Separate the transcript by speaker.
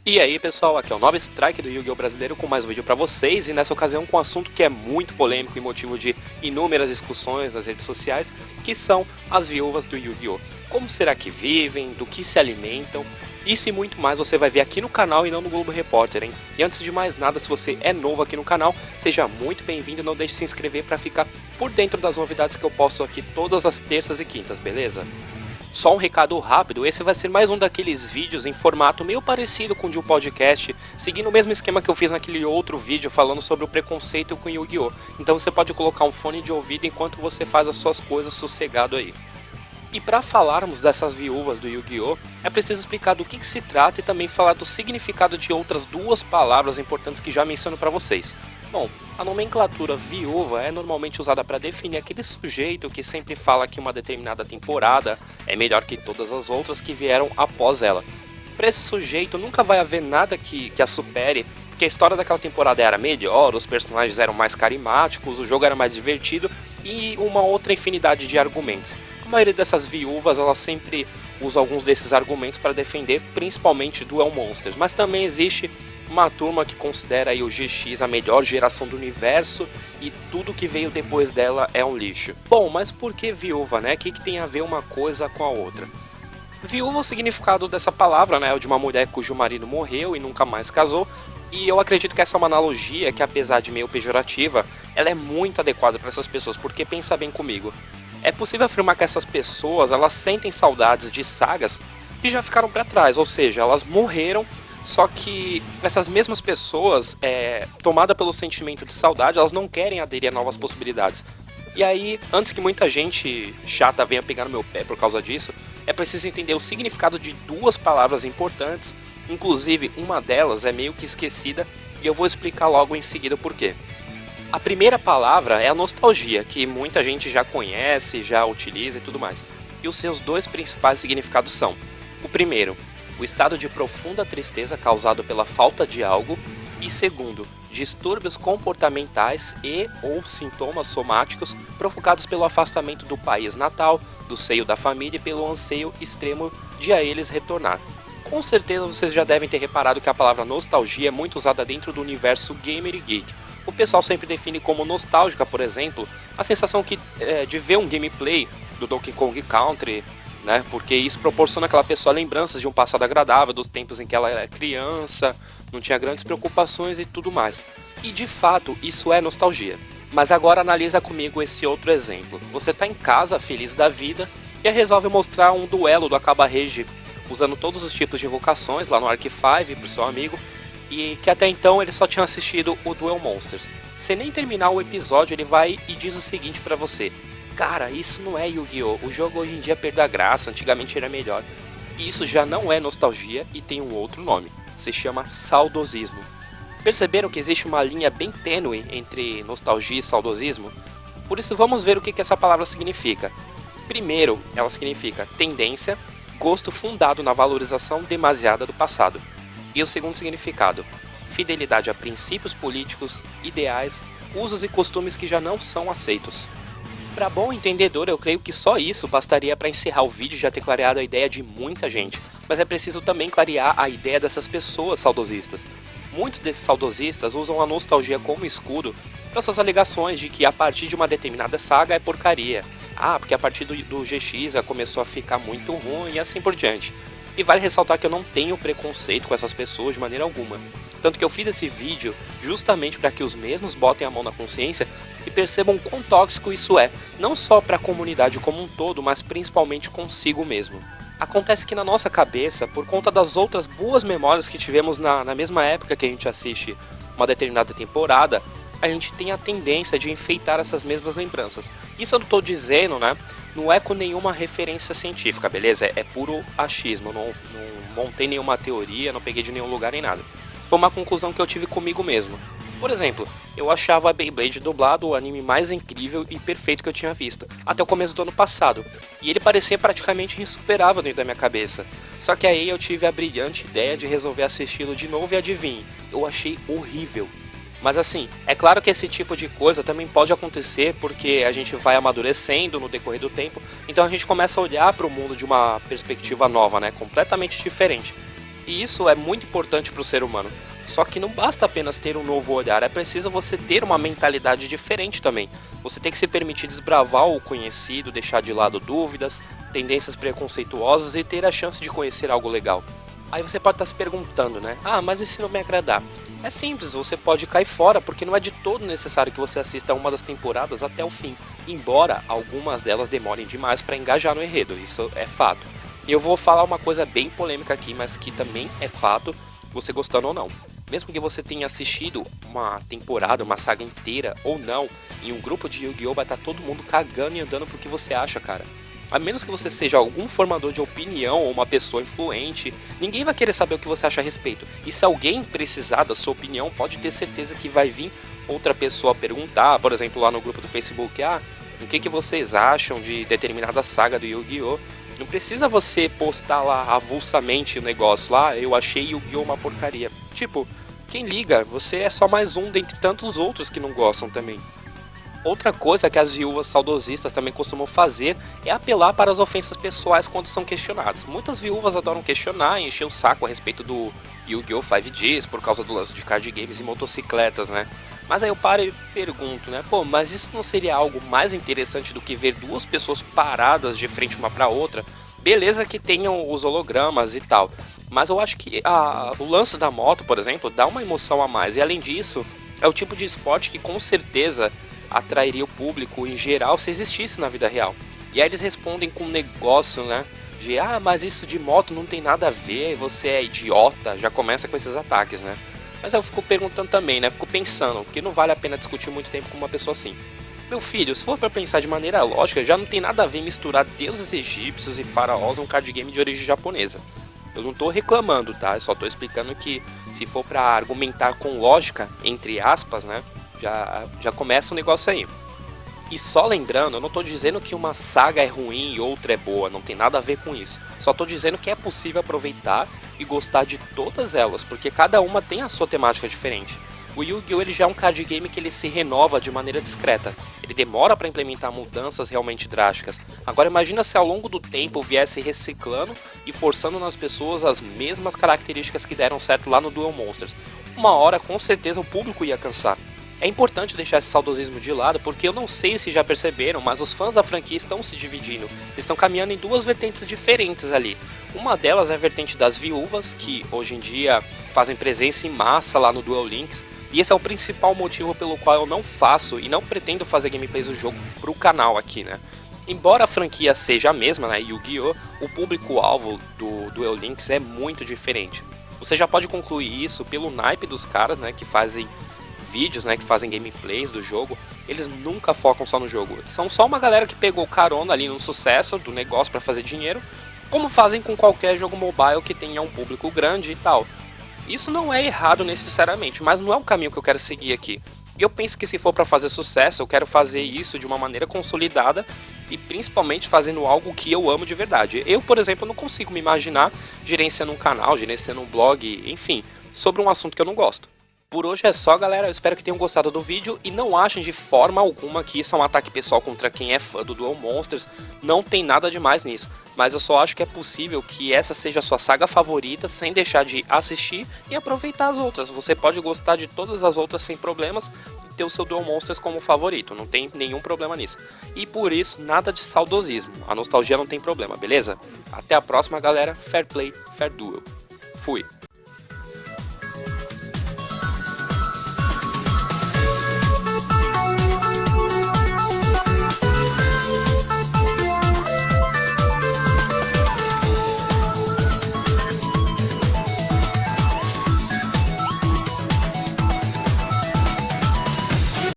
Speaker 1: E aí pessoal, aqui é o Nova Strike do Yu-Gi-Oh! Brasileiro com mais um vídeo pra vocês e nessa ocasião com um assunto que é muito polêmico e motivo de inúmeras discussões nas redes sociais, que são as viúvas do Yu-Gi-Oh! Como será que vivem, do que se alimentam, isso e muito mais você vai ver aqui no canal e não no Globo Repórter, hein? E antes de mais nada, se você é novo aqui no canal, seja muito bem-vindo e não deixe de se inscrever para ficar por dentro das novidades que eu posto aqui todas as terças e quintas, beleza? Só um recado rápido, esse vai ser mais um daqueles vídeos em formato meio parecido com o de um podcast, seguindo o mesmo esquema que eu fiz naquele outro vídeo falando sobre o preconceito com Yu-Gi-Oh! Então você pode colocar um fone de ouvido enquanto você faz as suas coisas sossegado aí. E para falarmos dessas viúvas do Yu-Gi-Oh! É preciso explicar do que se trata e também falar do significado de outras duas palavras importantes que já menciono para vocês. Bom, a nomenclatura viúva é normalmente usada para definir aquele sujeito que sempre fala que uma determinada temporada é melhor que todas as outras que vieram após ela. Para esse sujeito nunca vai haver nada que a supere, porque a história daquela temporada era melhor, os personagens eram mais carismáticos, o jogo era mais divertido e uma outra infinidade de argumentos. A maioria dessas viúvas elas sempre usa alguns desses argumentos para defender principalmente Duel Monsters, mas também existe uma turma que considera aí o GX a melhor geração do universo e tudo que veio depois dela é um lixo. Bom, mas por que viúva, né? O que tem a ver uma coisa com a outra? Viúva, o significado dessa palavra, né, é o de uma mulher cujo marido morreu e nunca mais casou, e eu acredito que essa é uma analogia que, apesar de meio pejorativa, ela é muito adequada para essas pessoas, porque pensa bem comigo. É possível afirmar que essas pessoas, elas sentem saudades de sagas que já ficaram para trás, ou seja, elas morreram. Só que essas mesmas pessoas, tomadas pelo sentimento de saudade, elas não querem aderir a novas possibilidades. E aí, antes que muita gente chata venha pegar no meu pé por causa disso, é preciso entender o significado de duas palavras importantes, inclusive uma delas é meio que esquecida, e eu vou explicar logo em seguida o porquê. A primeira palavra é a nostalgia, que muita gente já conhece, já utiliza e tudo mais. E os seus dois principais significados são: o primeiro, o estado de profunda tristeza causado pela falta de algo, e segundo, distúrbios comportamentais e ou sintomas somáticos provocados pelo afastamento do país natal, do seio da família e pelo anseio extremo de a eles retornar. Com certeza vocês já devem ter reparado que a palavra nostalgia é muito usada dentro do universo gamer e geek. O pessoal sempre define como nostálgica, por exemplo, a sensação de ver um gameplay do Donkey Kong Country, né? Porque isso proporciona àquela pessoa lembranças de um passado agradável, dos tempos em que ela era criança, não tinha grandes preocupações e tudo mais. E de fato, isso é nostalgia. Mas agora analisa comigo esse outro exemplo. Você está em casa, feliz da vida, e resolve mostrar um duelo do Akaba-Rege, usando todos os tipos de invocações lá no Arc-V para o seu amigo, e que até então ele só tinha assistido o Duel Monsters. Sem nem terminar o episódio, ele vai e diz o seguinte para você: cara, isso não é Yu-Gi-Oh! O jogo hoje em dia perdeu a graça, antigamente era melhor. E isso já não é nostalgia e tem um outro nome, se chama saudosismo. Perceberam que existe uma linha bem tênue entre nostalgia e saudosismo? Por isso vamos ver o que essa palavra significa. Primeiro, ela significa tendência, gosto fundado na valorização demasiada do passado. E o segundo significado, fidelidade a princípios políticos, ideais, usos e costumes que já não são aceitos. Para bom entendedor, eu creio que só isso bastaria para encerrar o vídeo e já ter clareado a ideia de muita gente. Mas é preciso também clarear a ideia dessas pessoas saudosistas. Muitos desses saudosistas usam a nostalgia como escudo para suas alegações de que a partir de uma determinada saga é porcaria. Ah, porque a partir do GX já começou a ficar muito ruim e assim por diante. E vale ressaltar que eu não tenho preconceito com essas pessoas de maneira alguma. Tanto que eu fiz esse vídeo justamente para que os mesmos botem a mão na consciência e percebam quão tóxico isso é, não só para a comunidade como um todo, mas principalmente consigo mesmo. Acontece que na nossa cabeça, por conta das outras boas memórias que tivemos na mesma época que a gente assiste uma determinada temporada, a gente tem a tendência de enfeitar essas mesmas lembranças. Isso eu não estou dizendo, né? Não é com nenhuma referência científica, beleza? É puro achismo, não montei nenhuma teoria, não peguei de nenhum lugar nem nada. Foi uma conclusão que eu tive comigo mesmo. Por exemplo, eu achava a Beyblade dublado o anime mais incrível e perfeito que eu tinha visto, até o começo do ano passado, e ele parecia praticamente insuperável dentro da minha cabeça. Só que aí eu tive a brilhante ideia de resolver assisti-lo de novo e adivinhe, eu achei horrível. Mas assim, é claro que esse tipo de coisa também pode acontecer porque a gente vai amadurecendo no decorrer do tempo, então a gente começa a olhar para o mundo de uma perspectiva nova, né, completamente diferente. E isso é muito importante para o ser humano. Só que não basta apenas ter um novo olhar, é preciso você ter uma mentalidade diferente também. Você tem que se permitir desbravar o conhecido, deixar de lado dúvidas, tendências preconceituosas e ter a chance de conhecer algo legal. Aí você pode estar se perguntando, né? Ah, mas e se não me agradar? É simples, você pode cair fora, porque não é de todo necessário que você assista uma das temporadas até o fim, embora algumas delas demorem demais para engajar no enredo, isso é fato. E eu vou falar uma coisa bem polêmica aqui, mas que também é fato, você gostando ou não. Mesmo que você tenha assistido uma temporada, uma saga inteira ou não, em um grupo de Yu-Gi-Oh! Vai estar todo mundo cagando e andando pro que você acha, cara. A menos que você seja algum formador de opinião ou uma pessoa influente, ninguém vai querer saber o que você acha a respeito. E se alguém precisar da sua opinião, pode ter certeza que vai vir outra pessoa perguntar, por exemplo, lá no grupo do Facebook, o que vocês acham de determinada saga do Yu-Gi-Oh! Não precisa você postar lá avulsamente o negócio lá, eu achei Yu-Gi-Oh! Uma porcaria. Tipo, quem liga? Você é só mais um dentre tantos outros que não gostam também. Outra coisa que as viúvas saudosistas também costumam fazer é apelar para as ofensas pessoais quando são questionadas. Muitas viúvas adoram questionar e encher o saco a respeito do Yu-Gi-Oh! 5Ds por causa do lance de card games e motocicletas, né? Mas aí eu paro e pergunto, né? Pô, mas isso não seria algo mais interessante do que ver duas pessoas paradas de frente uma para outra? Beleza que tenham os hologramas e tal, mas eu acho que o lance da moto, por exemplo, dá uma emoção a mais. E além disso, é o tipo de esporte que com certeza atrairia o público em geral se existisse na vida real. E aí eles respondem com um negócio, né? De, mas isso de moto não tem nada a ver, você é idiota. Já começa com esses ataques, né? Mas eu fico perguntando também, né? Fico pensando, que não vale a pena discutir muito tempo com uma pessoa assim. Meu filho, se for pra pensar de maneira lógica, já não tem nada a ver misturar deuses egípcios e faraós num card game de origem japonesa. Eu não tô reclamando, tá? Eu só tô explicando que se for pra argumentar com lógica, entre aspas, né? Já começa o negócio aí. E só lembrando, eu não tô dizendo que uma saga é ruim e outra é boa, não tem nada a ver com isso. Só tô dizendo que é possível aproveitar e gostar de todas elas, porque cada uma tem a sua temática diferente. O Yu-Gi-Oh! Ele já é um card game que ele se renova de maneira discreta. Ele demora para implementar mudanças realmente drásticas. Agora imagina se ao longo do tempo viesse reciclando e forçando nas pessoas as mesmas características que deram certo lá no Duel Monsters. Uma hora com certeza o público ia cansar. É importante deixar esse saudosismo de lado, porque eu não sei se já perceberam, mas os fãs da franquia estão se dividindo. Eles estão caminhando em duas vertentes diferentes ali. Uma delas é a vertente das viúvas, que hoje em dia fazem presença em massa lá no Duel Links. E esse é o principal motivo pelo qual eu não faço e não pretendo fazer gameplays do jogo pro canal aqui, né? Embora a franquia seja a mesma, né, Yu-Gi-Oh!, o público-alvo do Duel Links é muito diferente. Você já pode concluir isso pelo naipe dos caras, né, que fazem vídeos, né, que fazem gameplays do jogo. Eles nunca focam só no jogo. São só uma galera que pegou carona ali no sucesso do negócio para fazer dinheiro, como fazem com qualquer jogo mobile que tenha um público grande e tal. Isso não é errado necessariamente, mas não é o caminho que eu quero seguir aqui. Eu penso que se for para fazer sucesso, eu quero fazer isso de uma maneira consolidada e principalmente fazendo algo que eu amo de verdade. Eu, por exemplo, não consigo me imaginar gerenciando um canal, gerenciando um blog, enfim, sobre um assunto que eu não gosto. Por hoje é só, galera, eu espero que tenham gostado do vídeo e não achem de forma alguma que isso é um ataque pessoal contra quem é fã do Duel Monsters, não tem nada demais nisso, mas eu só acho que é possível que essa seja a sua saga favorita sem deixar de assistir e aproveitar as outras. Você pode gostar de todas as outras sem problemas e ter o seu Duel Monsters como favorito, não tem nenhum problema nisso. E por isso, nada de saudosismo, a nostalgia não tem problema, beleza? Até a próxima, galera, fair play, fair duel. Fui!